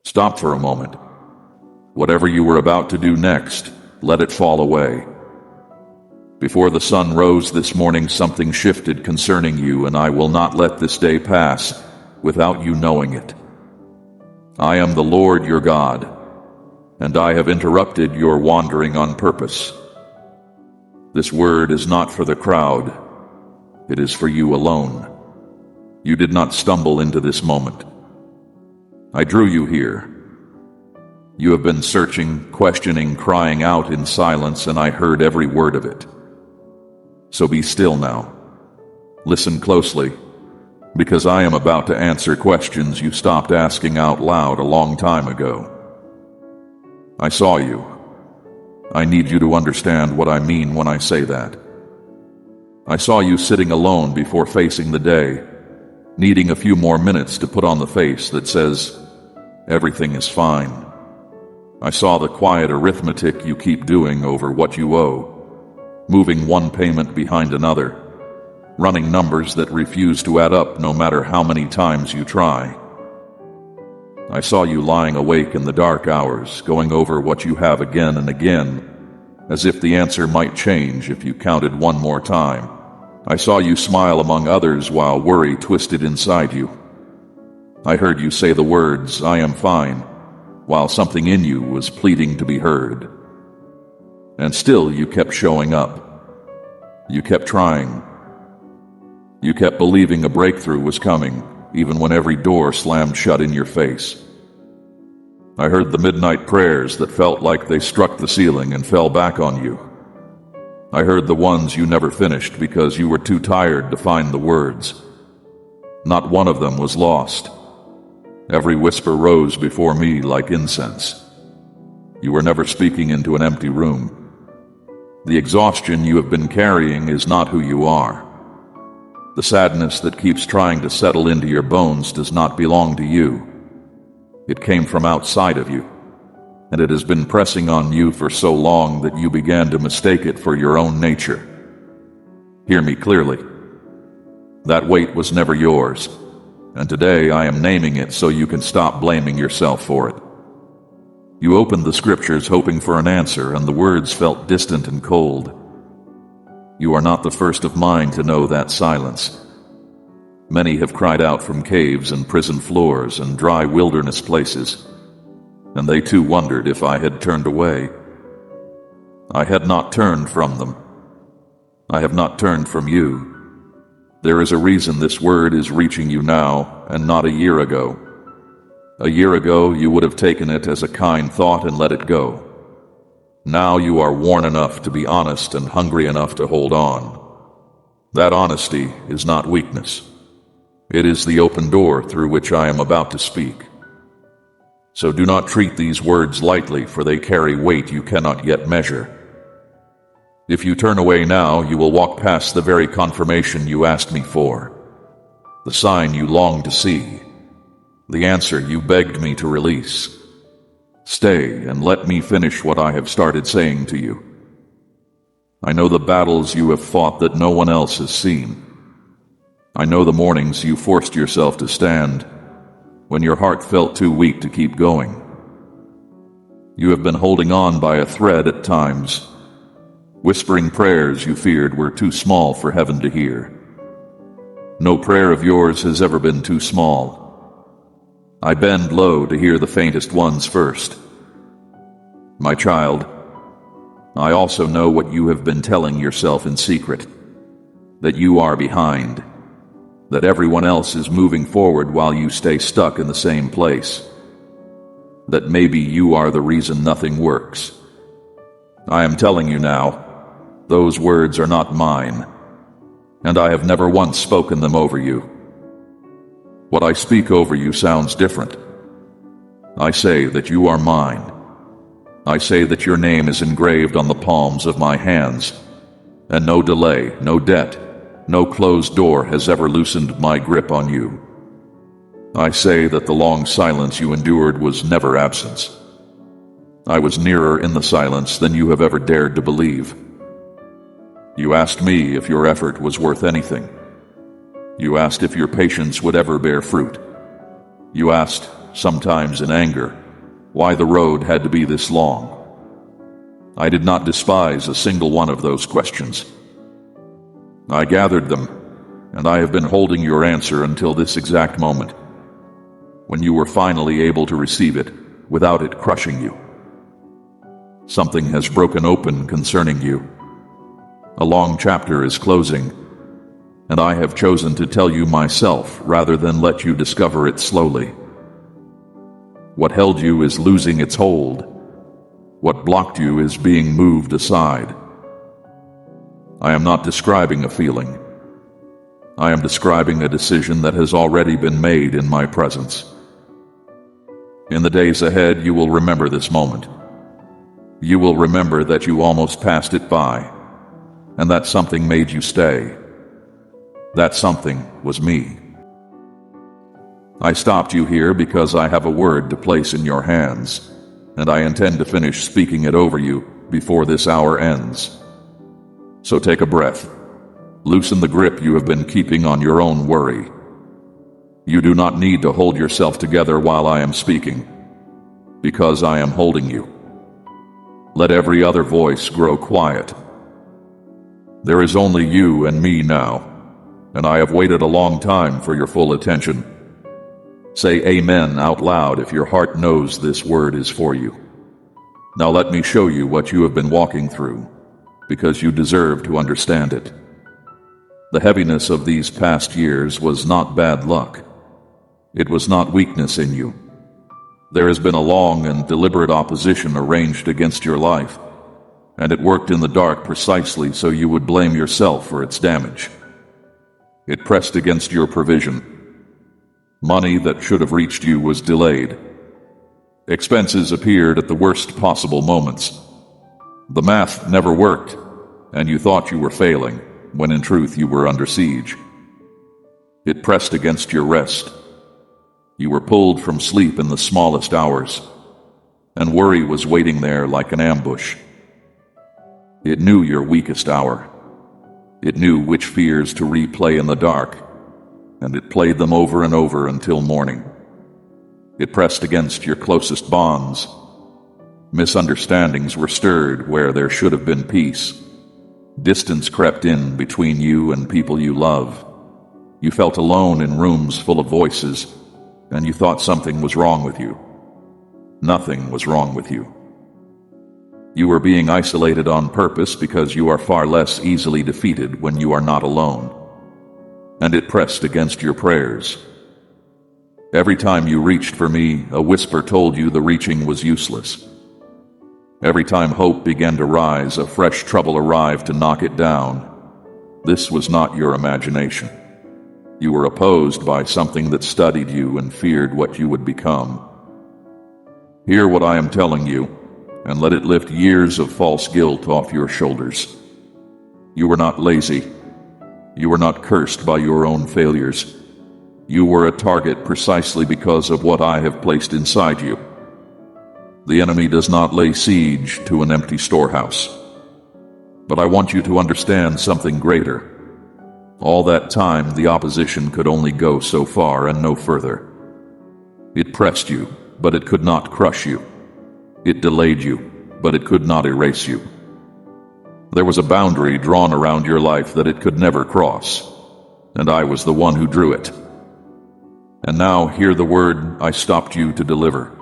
Stop for a moment. Whatever you were about to do next, let it fall away. Before the sun rose this morning, something shifted concerning you, and I will not let this day pass without you knowing it. I am the Lord your God, and I have interrupted your wandering on purpose. This word is not for the crowd. It is for you alone. You did not stumble into this moment. I drew you here. You have been searching, questioning, crying out in silence, and I heard every word of it. So be still now. Listen closely, because I am about to answer questions you stopped asking out loud a long time ago. I saw you. I need you to understand what I mean when I say that. I saw you sitting alone before facing the day, needing a few more minutes to put on the face that says, everything is fine. I saw the quiet arithmetic you keep doing over what you owe, moving one payment behind another, running numbers that refuse to add up no matter how many times you try. I saw you lying awake in the dark hours, going over what you have again and again, as if the answer might change if you counted one more time. I saw you smile among others while worry twisted inside you. I heard you say the words, "I am fine," while something in you was pleading to be heard. And still you kept showing up. You kept trying. You kept believing a breakthrough was coming, even when every door slammed shut in your face. I heard the midnight prayers that felt like they struck the ceiling and fell back on you. I heard the ones you never finished because you were too tired to find the words. Not one of them was lost. Every whisper rose before me like incense. You were never speaking into an empty room. The exhaustion you have been carrying is not who you are. The sadness that keeps trying to settle into your bones does not belong to you. It came from outside of you, and it has been pressing on you for so long that you began to mistake it for your own nature. Hear me clearly. That weight was never yours, and today I am naming it so you can stop blaming yourself for it. You opened the scriptures hoping for an answer, and the words felt distant and cold. You are not the first of mine to know that silence. Many have cried out from caves and prison floors and dry wilderness places, and they too wondered if I had turned away. I had not turned from them. I have not turned from you. There is a reason this word is reaching you now and not a year ago. A year ago, you would have taken it as a kind thought and let it go. Now you are worn enough to be honest and hungry enough to hold on. That honesty is not weakness. It is the open door through which I am about to speak. So do not treat these words lightly, for they carry weight you cannot yet measure. If you turn away now, you will walk past the very confirmation you asked me for, the sign you longed to see, the answer you begged me to release. Stay and let me finish what I have started saying to you. I know the battles you have fought that no one else has seen. I know the mornings you forced yourself to stand when your heart felt too weak to keep going. You have been holding on by a thread at times, whispering prayers you feared were too small for heaven to hear. No prayer of yours has ever been too small. I bend low to hear the faintest ones first. My child, I also know what you have been telling yourself in secret, that you are behind, that everyone else is moving forward while you stay stuck in the same place, that maybe you are the reason nothing works. I am telling you now, those words are not mine, and I have never once spoken them over you. What I speak over you sounds different. I say that you are mine. I say that your name is engraved on the palms of my hands, and no delay, no debt, no closed door has ever loosened my grip on you. I say that the long silence you endured was never absence. I was nearer in the silence than you have ever dared to believe. You asked me if your effort was worth anything. You asked if your patience would ever bear fruit. You asked sometimes in anger, why the road had to be this long. I did not despise a single one of those questions. I gathered them, and I have been holding your answer until this exact moment, when you were finally able to receive it without it crushing you. Something has broken open concerning you. A long chapter is closing, and I have chosen to tell you myself rather than let you discover it slowly. What held you is losing its hold. What blocked you is being moved aside. I am not describing a feeling. I am describing a decision that has already been made in my presence. In the days ahead, you will remember this moment. You will remember that you almost passed it by, and that something made you stay. That something was me. I stopped you here because I have a word to place in your hands, and I intend to finish speaking it over you before this hour ends. So take a breath. Loosen the grip you have been keeping on your own worry. You do not need to hold yourself together while I am speaking, because I am holding you. Let every other voice grow quiet. There is only you and me now, and I have waited a long time for your full attention. Say amen out loud if your heart knows this word is for you. Now let me show you what you have been walking through, because you deserve to understand it. The heaviness of these past years was not bad luck. It was not weakness in you. There has been a long and deliberate opposition arranged against your life, and it worked in the dark precisely so you would blame yourself for its damage. It pressed against your provision. Money that should have reached you was delayed. Expenses appeared at the worst possible moments. The math never worked, and you thought you were failing, when in truth you were under siege. It pressed against your rest. You were pulled from sleep in the smallest hours, and worry was waiting there like an ambush. It knew your weakest hour. It knew which fears to replay in the dark, and it played them over and over until morning. It pressed against your closest bonds. Misunderstandings were stirred where there should have been peace. Distance crept in between you and people you love. You felt alone in rooms full of voices, and you thought something was wrong with you. Nothing was wrong with you. You were being isolated on purpose because you are far less easily defeated when you are not alone. And it pressed against your prayers. Every time you reached for me, a whisper told you the reaching was useless. Every time hope began to rise, a fresh trouble arrived to knock it down. This was not your imagination. You were opposed by something that studied you and feared what you would become. Hear what I am telling you, and let it lift years of false guilt off your shoulders. You were not lazy. You were not cursed by your own failures. You were a target precisely because of what I have placed inside you. The enemy does not lay siege to an empty storehouse. But I want you to understand something greater. All that time, the opposition could only go so far and no further. It pressed you, but it could not crush you. It delayed you, but it could not erase you. There was a boundary drawn around your life that it could never cross, and I was the one who drew it. And now hear the word I stopped you to deliver.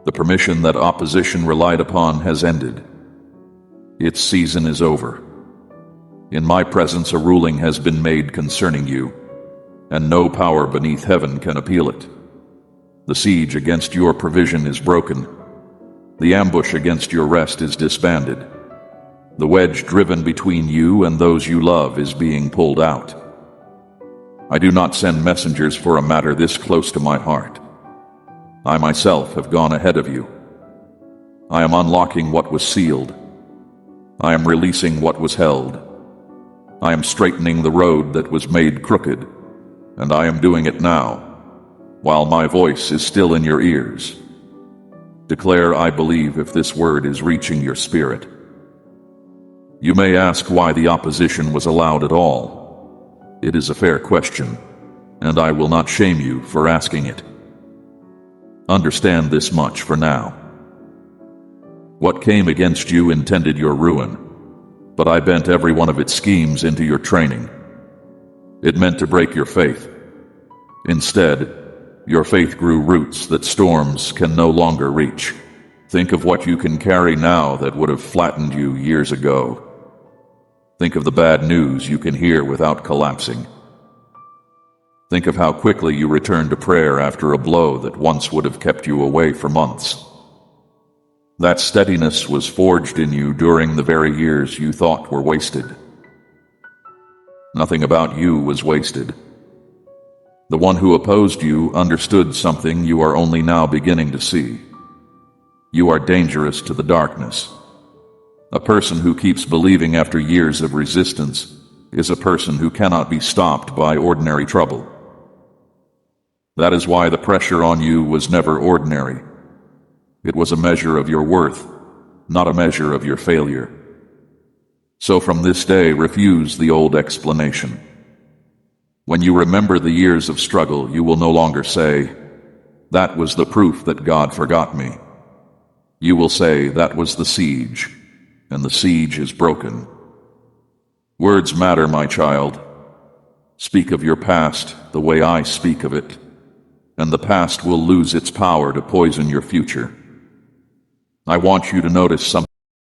The permission that opposition relied upon has ended. Its season is over. In my presence a ruling has been made concerning you, and no power beneath heaven can appeal it. The siege against your provision is broken. The ambush against your rest is disbanded. The wedge driven between you and those you love is being pulled out. I do not send messengers for a matter this close to my heart. I myself have gone ahead of you. I am unlocking what was sealed. I am releasing what was held. I am straightening the road that was made crooked, and I am doing it now, while my voice is still in your ears. Declare, I believe, if this word is reaching your spirit. You may ask why the opposition was allowed at all. It is a fair question, and I will not shame you for asking it. Understand this much for now. What came against you intended your ruin, but I bent every one of its schemes into your training. It meant to break your faith. Instead, your faith grew roots that storms can no longer reach. Think of what you can carry now that would have flattened you years ago. Think of the bad news you can hear without collapsing. Think of how quickly you return to prayer after a blow that once would have kept you away for months. That steadiness was forged in you during the very years you thought were wasted. Nothing about you was wasted. The one who opposed you understood something you are only now beginning to see. You are dangerous to the darkness. A person who keeps believing after years of resistance is a person who cannot be stopped by ordinary trouble. That is why the pressure on you was never ordinary. It was a measure of your worth, not a measure of your failure. So from this day, refuse the old explanation. When you remember the years of struggle, you will no longer say, "That was the proof that God forgot me." You will say, "That was the siege, and the siege is broken." Words matter, my child. Speak of your past the way I speak of it, and the past will lose its power to poison your future. I want you to notice something.